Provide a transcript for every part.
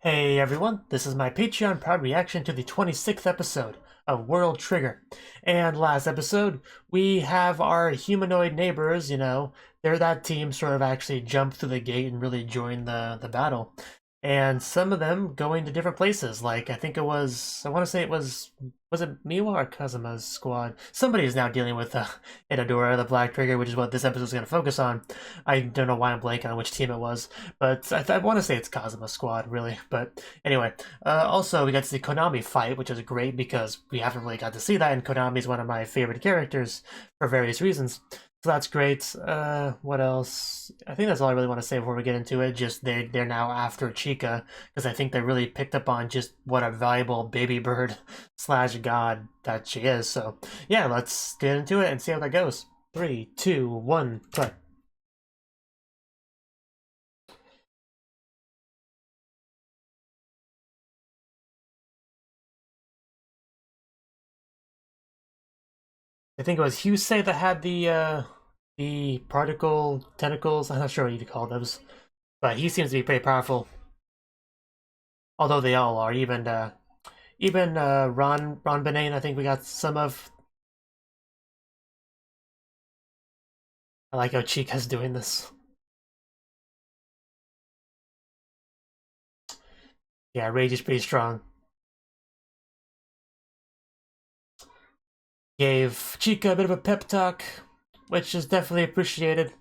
Hey everyone, this is my Patreon proud reaction to the 26th episode of World Trigger. And last episode, we have our humanoid neighbors, they're that team sort of actually jumped through the gate and really joined the battle. And some of them going to different places, like I want to say was it Miwa or Kazama's squad? Somebody is now dealing with Enedora, the Black Trigger, which is what this episode is going to focus on. I don't know why I'm blanking on which team it was. But I want to say it's Kazama Squad, really. But anyway, also we got to see Konami fight, which is great because we haven't really got to see that, and Konami is one of my favorite characters for various reasons. So that's great. What else? I think that's all I really want to say before we get into it. Just they're now after Chica because I think they really picked up on just what a valuable baby bird slash god that she is. So yeah, let's get into it and see how that goes. 3, 2, 1, play. I think it was Husei that had the particle tentacles. I'm not sure what you'd call those, but he seems to be pretty powerful. Although they all are, even Ron Benet. I think we got some of. I like how Chica's doing this. Yeah, Rage is pretty strong. Gave Chica a bit of a pep talk, which is definitely appreciated.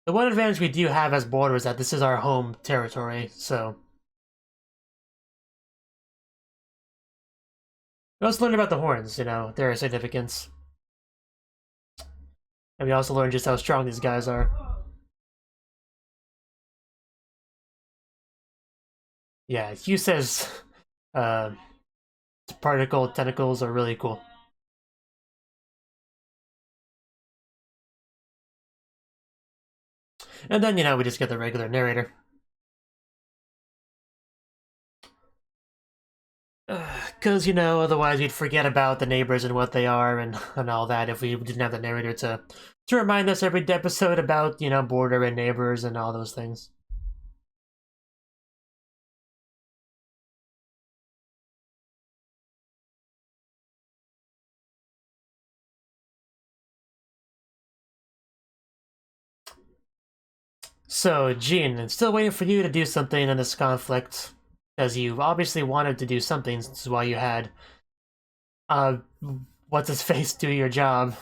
The one advantage we do have as border is that this is our home territory, so. We also learned about the horns, their significance. And we also learned just how strong these guys are. Yeah, Hugh says uh, particle tentacles are really cool. And then, we just get the regular narrator. Because, otherwise we'd forget about the neighbors and what they are and all that if we didn't have the narrator to remind us every episode about, border and neighbors and all those things. So, Jean, still waiting for you to do something in this conflict, as you obviously wanted to do something since while you had, uh, what's his face do your job.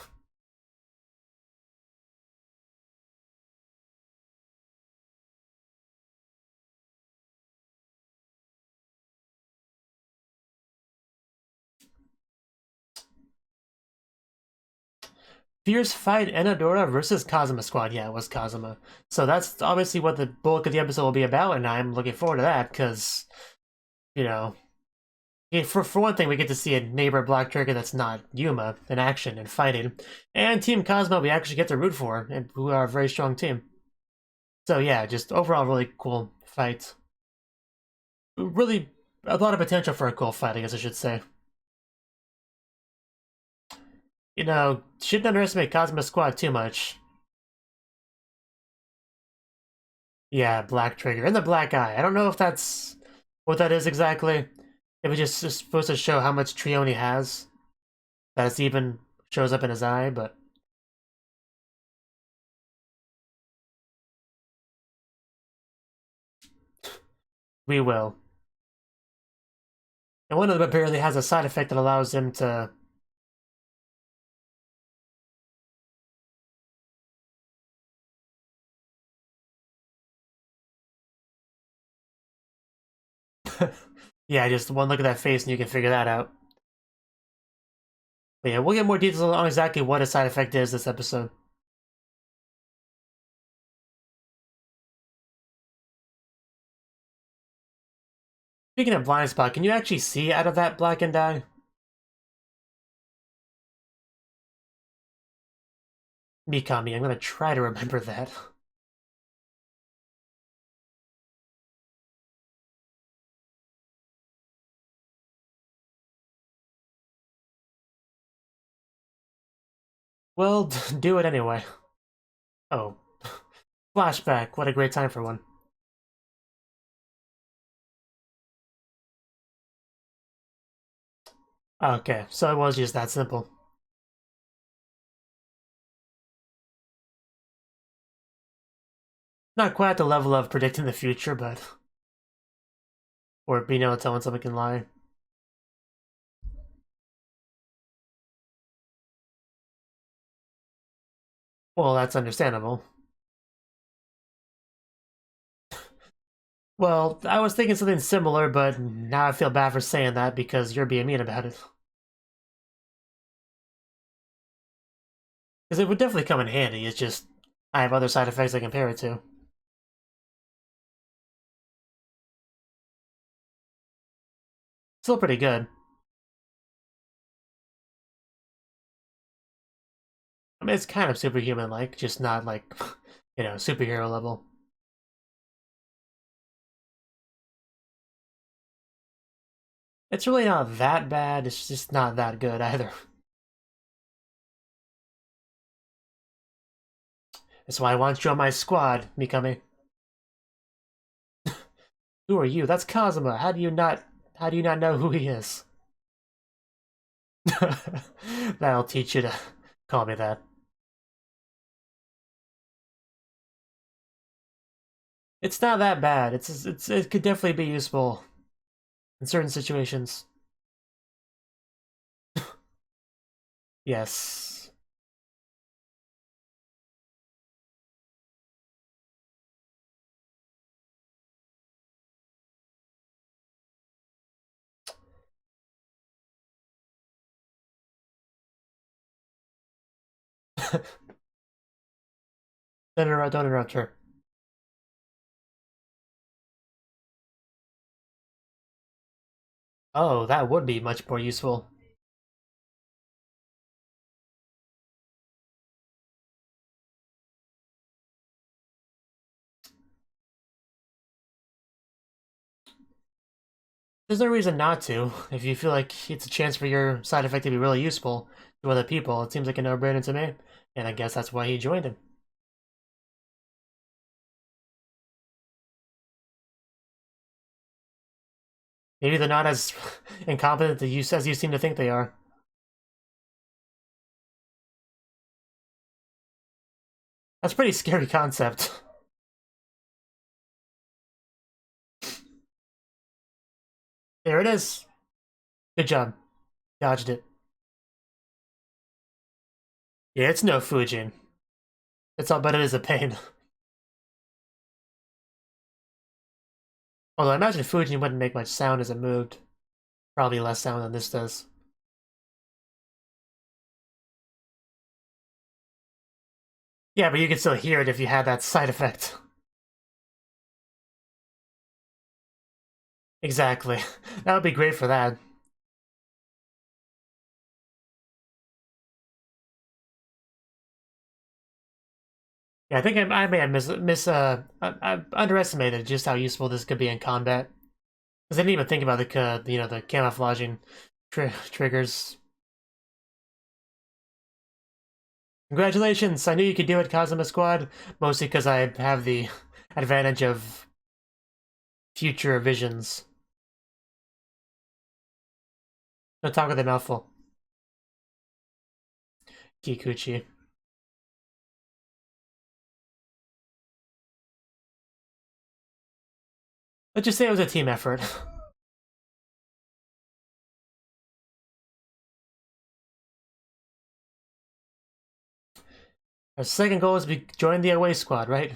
Fierce fight Enedora versus Kazama Squad. Yeah, it was Kazama. So that's obviously what the bulk of the episode will be about, and I'm looking forward to that because, you know, yeah, for one thing, we get to see a neighbor Black Trigger that's not Yuma in action and fighting, and Team Cosmo we actually get to root for, and who are a very strong team. So yeah, just overall really cool fight. Really a lot of potential for a cool fight, I guess I should say. Shouldn't underestimate Cosmo Squad too much. Yeah, Black Trigger and the Black Eye. I don't know if that's what that is exactly. If it's just supposed to show how much Trione has, that it even shows up in his eye, but we will. And one of them apparently has a side effect that allows him to. Yeah, just one look at that face and you can figure that out. But yeah, we'll get more details on exactly what a side effect is this episode. Speaking of blind spot, can you actually see out of that blackened eye? Mikami, I'm gonna try to remember that. Well, do it anyway. Oh. Flashback, what a great time for one. Okay, so it was just that simple. Not quite at the level of predicting the future, but or being able to tell when someone can lie. Well, that's understandable. Well, I was thinking something similar, but now I feel bad for saying that because you're being mean about it. Because it would definitely come in handy, it's just I have other side effects I compare it to. Still pretty good. I mean, it's kind of superhuman-like, just not like, superhero level. It's really not that bad, it's just not that good either. That's why I want you on my squad, Mikami. Who are you? That's Kazama. How do you not know who he is? That'll teach you to call me that. It's not that bad. It could definitely be useful in certain situations. Yes. Don't interrupt her. Oh, that would be much more useful. There's no reason not to. If you feel like it's a chance for your side effect to be really useful to other people, it seems like a no-brainer to me. And I guess that's why he joined him. Maybe they're not as incompetent as you seem to think they are. That's a pretty scary concept. There it is. Good job. Dodged it. Yeah, it's no Fujin. It's all, but it is a pain. Although I imagine Fujin wouldn't make much sound as it moved. Probably less sound than this does. Yeah, but you can still hear it if you had that side effect. Exactly. That would be great for that. Yeah, I think I may have I underestimated just how useful this could be in combat. Because I didn't even think about the camouflaging triggers. Congratulations! I knew you could do it, Kazama Squad. Mostly because I have the advantage of future visions. Don't talk with a mouthful. Kikuchi. Let's just say it was a team effort. Our second goal is to join the away squad, right?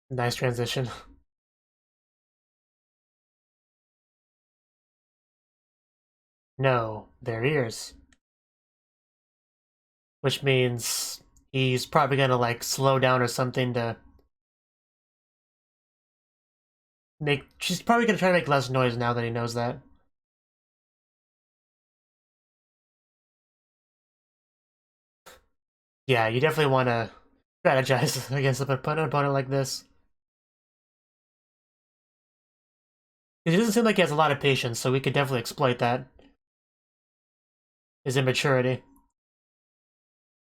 Nice transition. No, their ears. Which means he's probably gonna like slow down or something to make. She's probably gonna try to make less noise now that he knows that. Yeah, you definitely want to strategize against an opponent like this. He doesn't seem like he has a lot of patience, so we could definitely exploit that. His immaturity,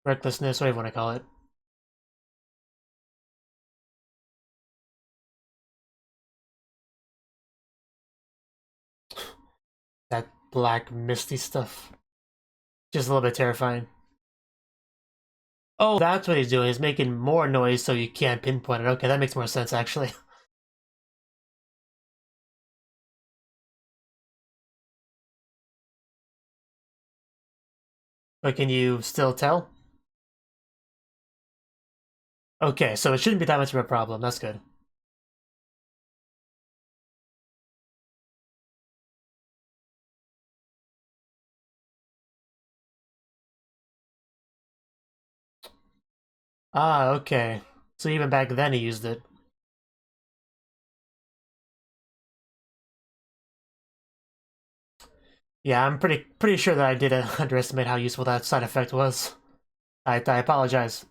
recklessness, whatever you want to call it. That black misty stuff. Just a little bit terrifying. Oh, that's what he's doing. He's making more noise so you can't pinpoint it. Okay, that makes more sense, actually. But can you still tell? Okay, so it shouldn't be that much of a problem. That's good. Ah, okay. So even back then he used it. Yeah, I'm pretty sure that I did underestimate how useful that side effect was. I apologize.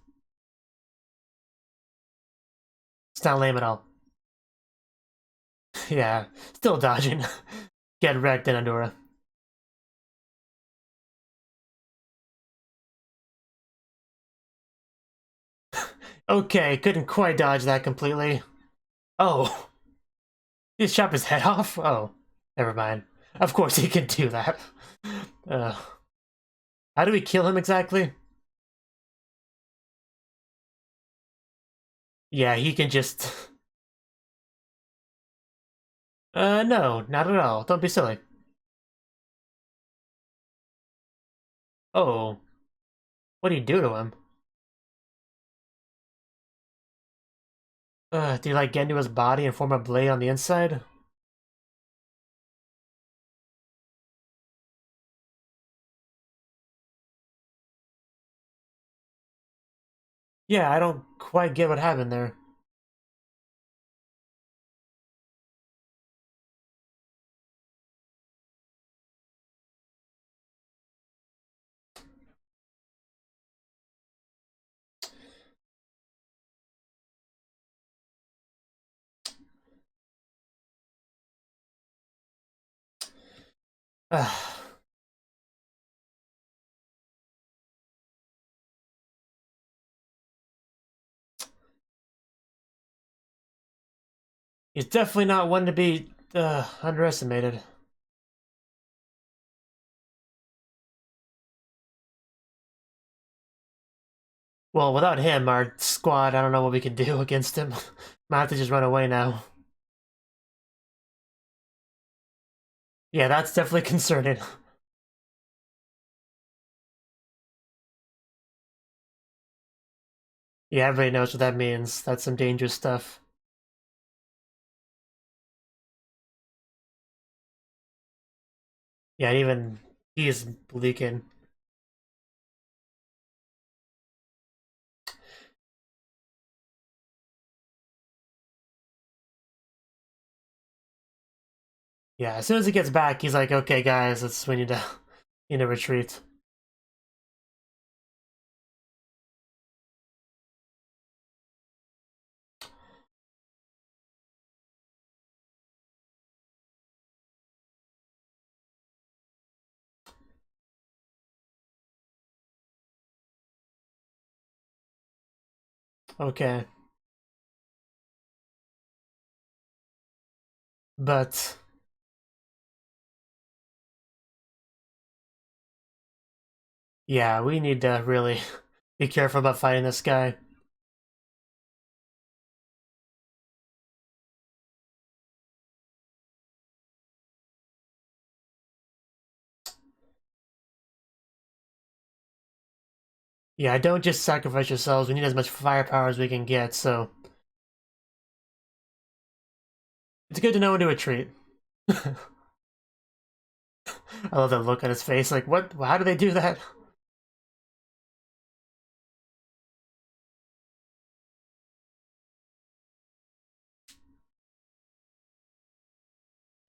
It's not lame at all. Yeah, still dodging. Get wrecked, Enedora. Okay, couldn't quite dodge that completely. Oh, he just chop his head off? Oh, never mind. Of course he can do that. Uh, how do we kill him exactly? Yeah, he can just... no, not at all. Don't be silly. Oh, what do you do to him? Do you like get into his body and form a blade on the inside? Yeah, I don't quite get what happened there. He's definitely not one to be underestimated. Well, without him, our squad, I don't know what we can do against him. Might have to just run away now. Yeah, that's definitely concerning. Yeah, everybody knows what that means. That's some dangerous stuff. Yeah, even he's leaking. Yeah, as soon as he gets back, he's like, "Okay, guys, we need to need to retreat." Okay, but yeah, we need to really be careful about fighting this guy. Yeah, don't just sacrifice yourselves. We need as much firepower as we can get, so it's good to know when to retreat. I love that look on his face, like, what? How do they do that?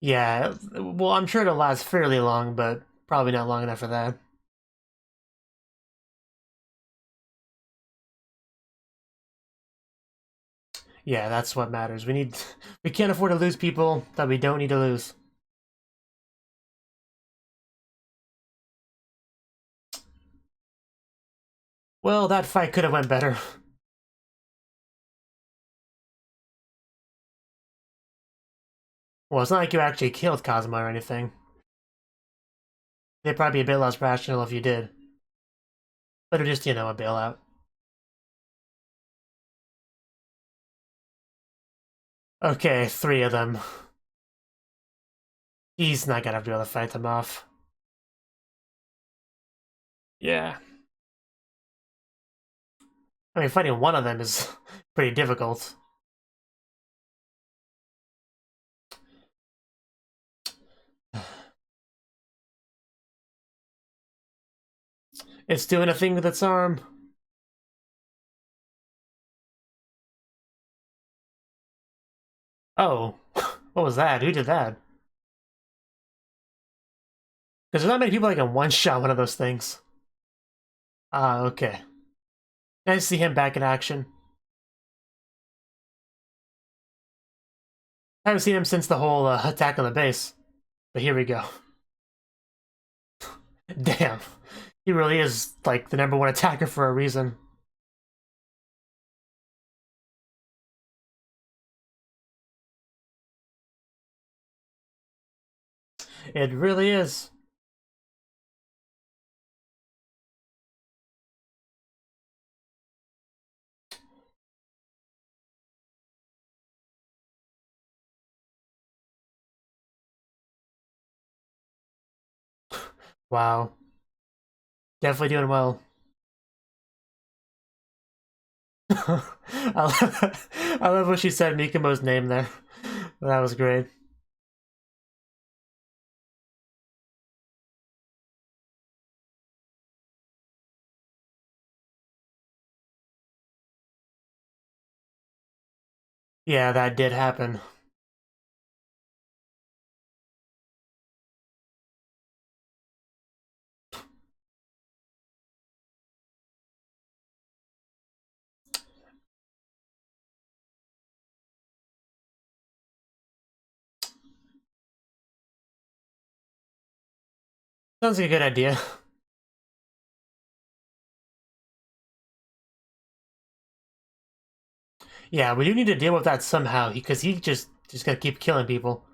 Yeah, well, I'm sure it'll last fairly long, but probably not long enough for that. Yeah, that's what matters. We can't afford to lose people that we don't need to lose. Well, that fight could have went better. Well, it's not like you actually killed Kazama or anything. They'd probably be a bit less rational if you did. But it just, a bailout. Okay, 3 of them. He's not gonna be able to fight them off. Yeah. I mean, fighting one of them is pretty difficult. It's doing a thing with its arm. Oh, what was that? Who did that? Because there's not many people that can one-shot one of those things. Ah, okay. Nice to see him back in action. I haven't seen him since the whole attack on the base. But here we go. Damn. He really is, like, the #1 attacker for a reason. It really is. Wow. Definitely doing well. I love when she said Mikumo's name there. That was great. Yeah, that did happen. Sounds like a good idea. Yeah, we do need to deal with that somehow, because he just gonna keep killing people.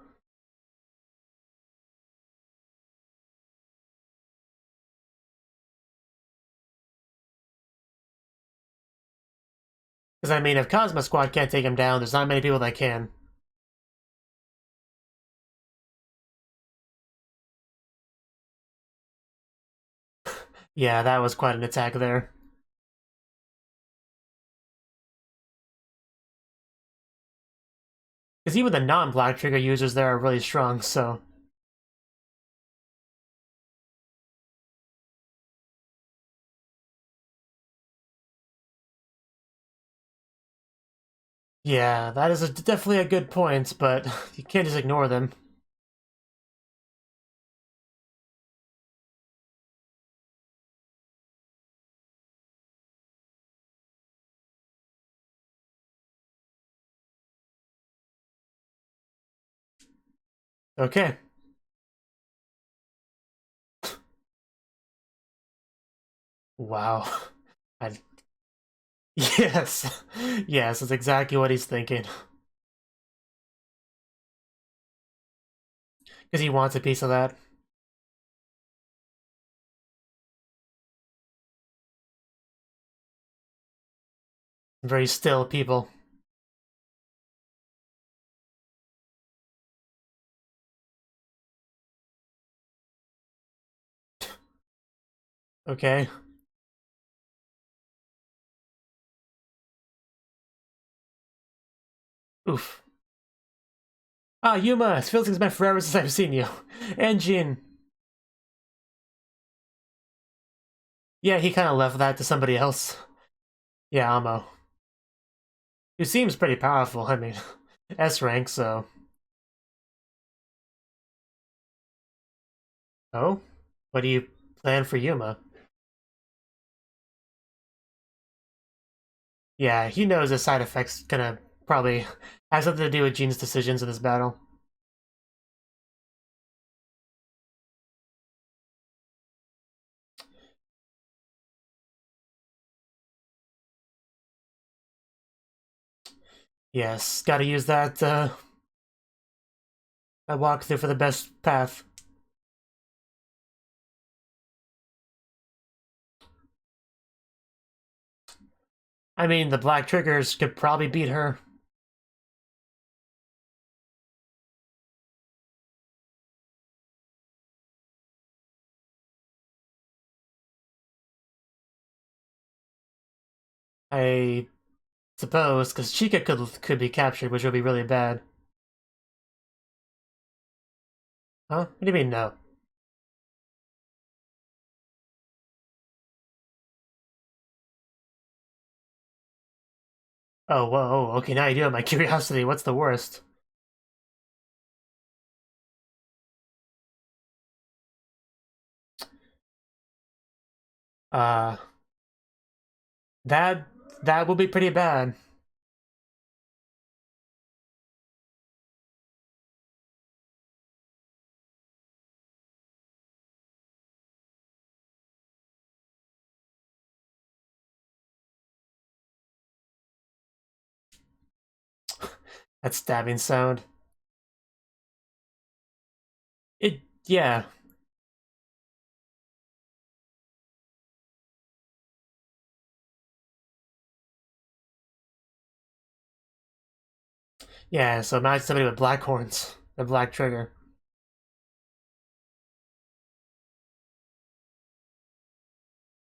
Because, I mean, if Cosmo Squad can't take him down, there's not many people that can. Yeah, that was quite an attack there. Because even the non-Black Trigger users there are really strong, so... Yeah, that is definitely a good point, but you can't just ignore them. Okay. Wow. I... Yes. Yes, that's exactly what he's thinking. Because he wants a piece of that. Very still people. Okay. Oof. Ah, Yuma! It feels like it's been forever since I've seen you. And Jin. Yeah, he kind of left that to somebody else. Yeah, Amo. Who seems pretty powerful, I mean. S rank, so... Oh? What do you plan for Yuma? Yeah, he knows the side effects gonna probably have something to do with Jin's decisions in this battle. Yes, gotta use that walkthrough for the best path. I mean, the black triggers could probably beat her. I suppose, because Chica could be captured, which would be really bad. Huh? What do you mean, no? Oh, whoa, okay, now you do have my curiosity. What's the worst? Uh, that that would be pretty bad. That stabbing sound. Yeah. Yeah, so imagine somebody with black horns, a black trigger.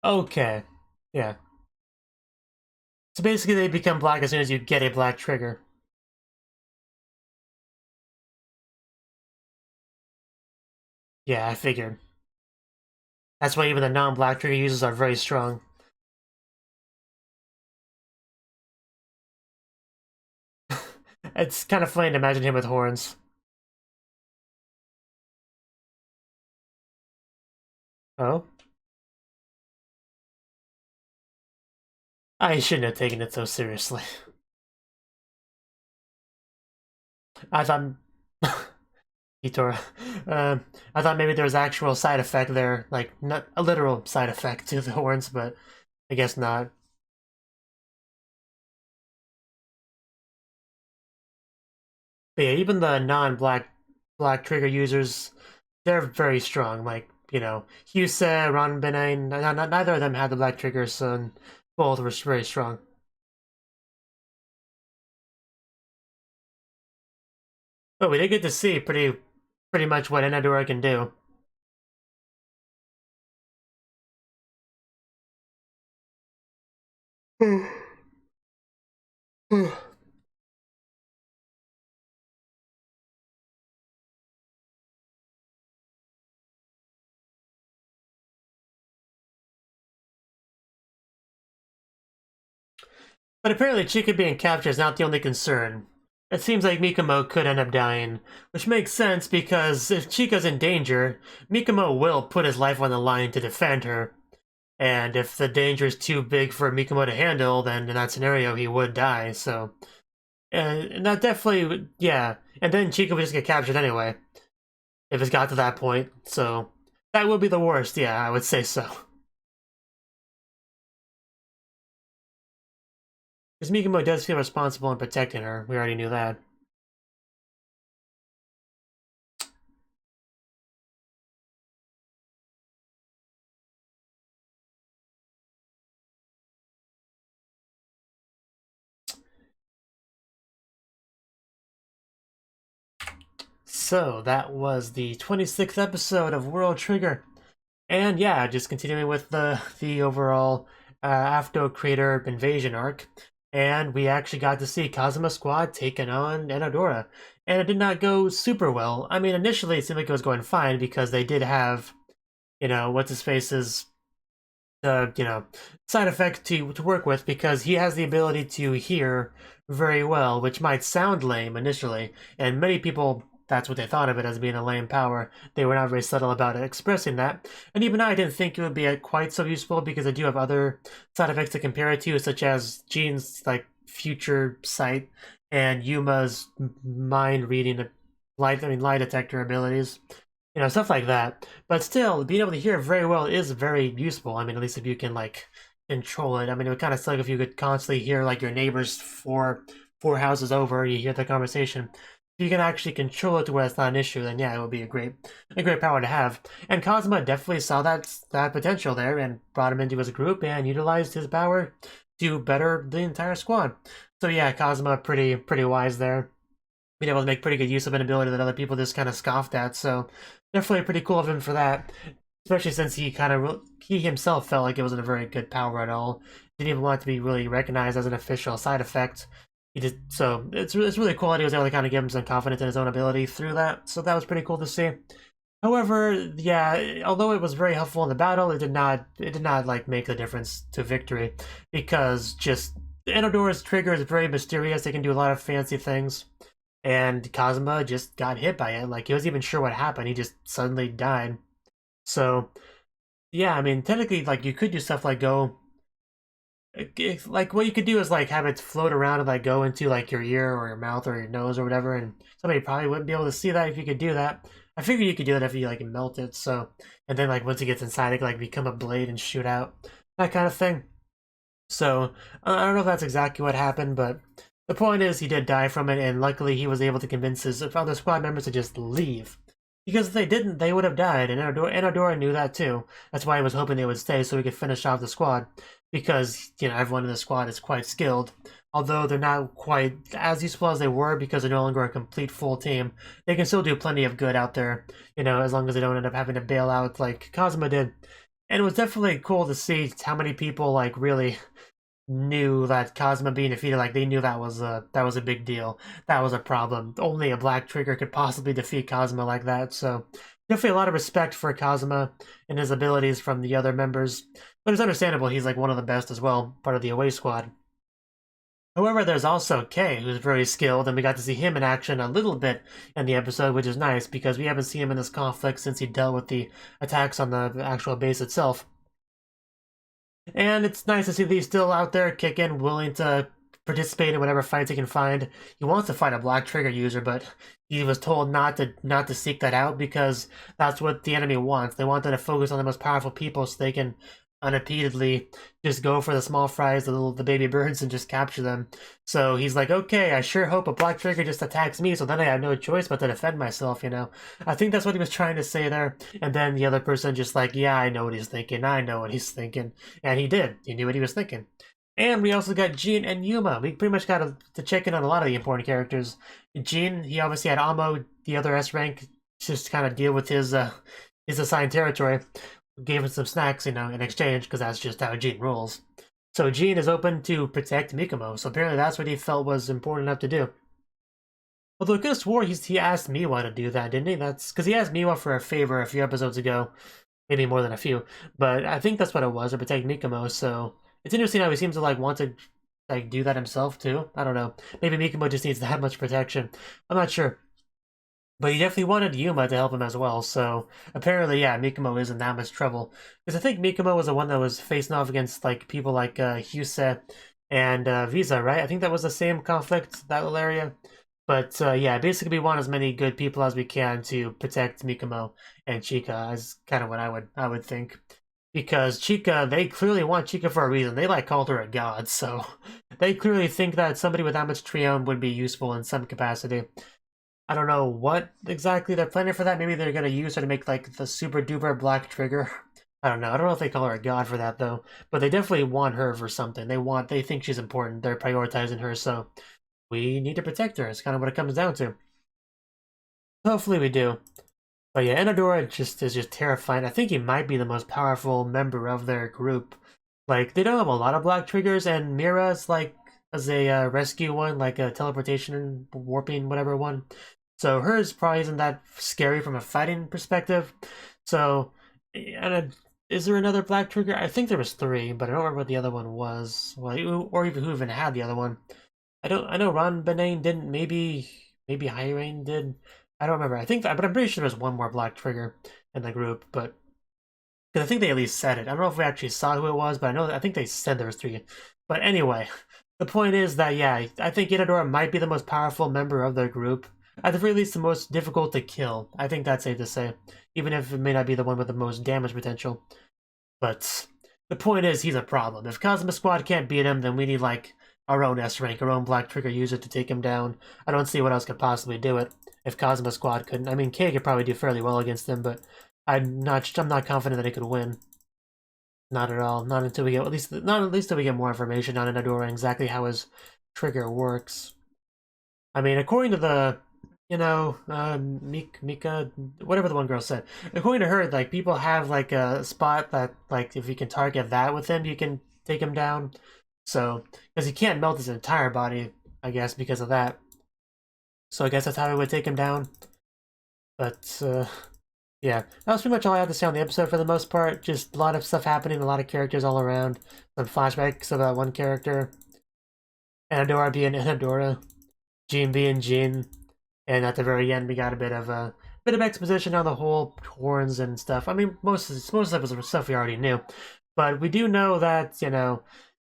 Okay. Yeah. So basically they become black as soon as you get a black trigger. Yeah, I figured. That's why even the non-black trigger users are very strong. It's kind of funny to imagine him with horns. Oh? I shouldn't have taken it so seriously. I thought... Kitora. I thought maybe there was actual side effect there, like not a literal side effect to the horns, but I guess not. But yeah, even the non-black trigger users, they're very strong. Like, you know, Hyuse, Ranbene, neither of them had the black triggers, so both were very strong. But we did get to see pretty much what Enedora can do. But apparently Chica being captured is not the only concern. It seems like Mikomo could end up dying, which makes sense because if Chica's in danger, Mikomo will put his life on the line to defend her. And if the danger is too big for Mikomo to handle, then in that scenario he would die, so... and that definitely would, yeah. And then Chica would just get captured anyway, if it's got to that point, so... That would be the worst, yeah, I would say so. Because Mikomo does feel responsible in protecting her, we already knew that. So, that was the 26th episode of World Trigger. And yeah, just continuing with the overall Afto Crater invasion arc. And we actually got to see Kazama Squad taking on Enedora. And it did not go super well. I mean, initially it seemed like it was going fine because they did have, you know, what's his face's you know, side effect to work with because he has the ability to hear very well, which might sound lame initially, and many people that's what they thought of it as being a lame power. They were not very subtle about it, expressing that. And even I didn't think it would be quite so useful because I do have other side effects to compare it to, such as Jean's like future sight and Yuma's mind reading lie detector abilities, you know, stuff like that. But still, being able to hear very well is very useful. I mean, at least if you can like control it. I mean, it would kind of suck if you could constantly hear like your neighbors four houses over. You hear the conversation. If you can actually control it to where it's not an issue, then yeah, it would be a great power to have. And Kazama definitely saw that potential there and brought him into his group and utilized his power do better the entire squad. So yeah, Kazama pretty wise there. Being able to make pretty good use of an ability that other people just kind of scoffed at. So definitely pretty cool of him for that. Especially since he himself felt like it wasn't a very good power at all. Didn't even want it to be really recognized as an official side effect. So it's really cool that he was able to kind of give him some confidence in his own ability through that. So that was pretty cool to see. However, yeah, although it was very helpful in the battle, it did not like make the difference to victory, because just Enodora's trigger is very mysterious. It can do a lot of fancy things, and Kazama just got hit by it. Like, he wasn't even sure what happened. He just suddenly died. So yeah, I mean, technically, like, you could do stuff like like, what you could do is like have it float around and like go into like your ear or your mouth or your nose or whatever, and somebody probably wouldn't be able to see that if you could do that. I figure you could do that if you like melt it. So, and then like once it gets inside, it could like become a blade and shoot out, that kind of thing. So I don't know if that's exactly what happened, but the point is he did die from it, and luckily he was able to convince his other squad members to just leave. Because if they didn't, they would have died, and Enedora knew that too. That's why he was hoping they would stay so he could finish off the squad. Because, you know, everyone in the squad is quite skilled. Although they're not quite as useful as they were because they're no longer a complete full team, they can still do plenty of good out there, you know, as long as they don't end up having to bail out like Kazama did. And it was definitely cool to see how many people like really knew that Kazama being defeated, like they knew that was a big deal. That was a problem. Only a black trigger could possibly defeat Kazama like that. So definitely a lot of respect for Kazama and his abilities from the other members. But it's understandable, he's like one of the best as well, part of the away squad. However, there's also Kay, who's very skilled, and we got to see him in action a little bit in the episode, which is nice because we haven't seen him in this conflict since he dealt with the attacks on the actual base itself. And it's nice to see that he's still out there kicking, willing to participate in whatever fights he can find. He wants to fight a black trigger user, but he was told not to seek that out because that's what the enemy wants. They want them to focus on the most powerful people so they can unimpededly just go for the small fries, the baby birds, and just capture them. So he's like, okay, I sure hope a black trigger just attacks me, so then I have no choice but to defend myself, you know? I think that's what he was trying to say there. And then the other person just like, yeah, I know what he's thinking, I know what he's thinking. And he did. He knew what he was thinking. And we also got Jean and Yuma. We pretty much got to check in on a lot of the important characters. Jean, he obviously had Amo, the other S rank, just kind of deal with his assigned territory. Gave him some snacks, you know, in exchange, because that's just how Jean rolls. So Jean is open to protect Mikomo, so apparently that's what he felt was important enough to do. Although I could have swore he asked Miwa to do that, didn't he? That's because he asked Miwa for a favor a few episodes ago. Maybe more than a few. But I think that's what it was, to protect Mikomo, so it's interesting how he seems to like want to like do that himself too. I don't know. Maybe Mikomo just needs that much protection. I'm not sure. But he definitely wanted Yuma to help him as well, so apparently, yeah, Mikomo is in that much trouble. Because I think Mikomo was the one that was facing off against like people like Hyuse and Visa, right? I think that was the same conflict, that little area. But yeah, basically we want as many good people as we can to protect Mikomo and Chika, is kind of what I would think. Because Chika, they clearly want Chika for a reason. They like called her a god, so they clearly think that somebody with that much Triome would be useful in some capacity. I don't know what exactly they're planning for that. Maybe they're gonna use her to make like the super duper black trigger. I don't know. I don't know if they call her a god for that though. But they definitely want her for something. They think she's important. They're prioritizing her, so we need to protect her. It's kind of what it comes down to. Hopefully we do. But yeah, Enedora is just terrifying. I think he might be the most powerful member of their group. Like, they don't have a lot of black triggers, and Mira's like as a rescue one, like a teleportation, warping, whatever one. So hers probably isn't that scary from a fighting perspective. So, and is there another black trigger? I think there was 3, but I don't remember what the other one was. Well, or even who even had the other one. I know Ron Benane didn't. Maybe Hyrain did. I don't remember. I think, but I'm pretty sure there was one more black trigger in the group. But because I think they at least said it. I don't know if we actually saw who it was, but I think they said there was 3. But anyway, the point is that yeah, I think Enedora might be the most powerful member of their group. At the very least, the most difficult to kill. I think that's safe to say, even if it may not be the one with the most damage potential. But the point is, he's a problem. If Kazama Squad can't beat him, then we need like our own S rank, our own black trigger user to take him down. I don't see what else could possibly do it if Kazama Squad couldn't. I mean, Kay could probably do fairly well against him, but I'm not confident that he could win. Not at all. Not until we get not at least until we get more information on Enedora and exactly how his trigger works. I mean, according to the Mika, whatever the one girl said. According to her, like people have like a spot that like if you can target that with him, you can take him down. So because he can't melt his entire body, I guess because of that. So I guess that's how we would take him down. But yeah, that was pretty much all I had to say on the episode for the most part. Just a lot of stuff happening, a lot of characters all around. Some flashbacks about one character. Enedora being Enedora. Jean being Jean. And at the very end, we got a bit of exposition on the whole horns and stuff. I mean, most of it was stuff we already knew. But we do know that,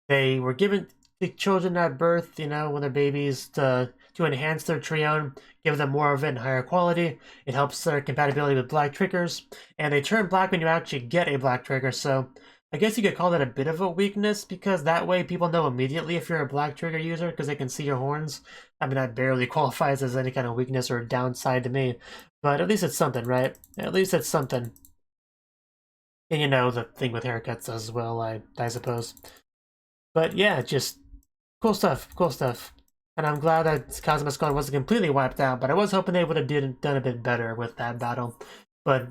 they were given the children at birth, when they're babies, to enhance their Trion, give them more of it and higher quality. It helps their compatibility with black triggers, and they turn black when you actually get a black trigger, so I guess you could call that a bit of a weakness, because that way people know immediately if you're a black trigger user, because they can see your horns. I mean, that barely qualifies as any kind of weakness or downside to me, but at least it's something, right? At least it's something. And the thing with haircuts as well, I suppose. But yeah, just cool stuff, cool stuff. And I'm glad that Kazama Squad wasn't completely wiped out, but I was hoping they would have done a bit better with that battle. But,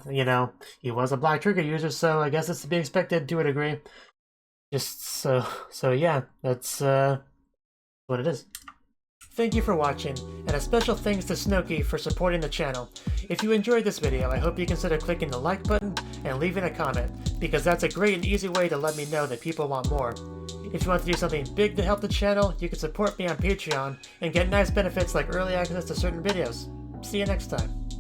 he was a black trigger user, so I guess it's to be expected to a degree. Just so yeah, that's what it is. Thank you for watching, and a special thanks to Cnouki for supporting the channel. If you enjoyed this video, I hope you consider clicking the like button and leaving a comment, because that's a great and easy way to let me know that people want more. If you want to do something big to help the channel, you can support me on Patreon and get nice benefits like early access to certain videos. See you next time.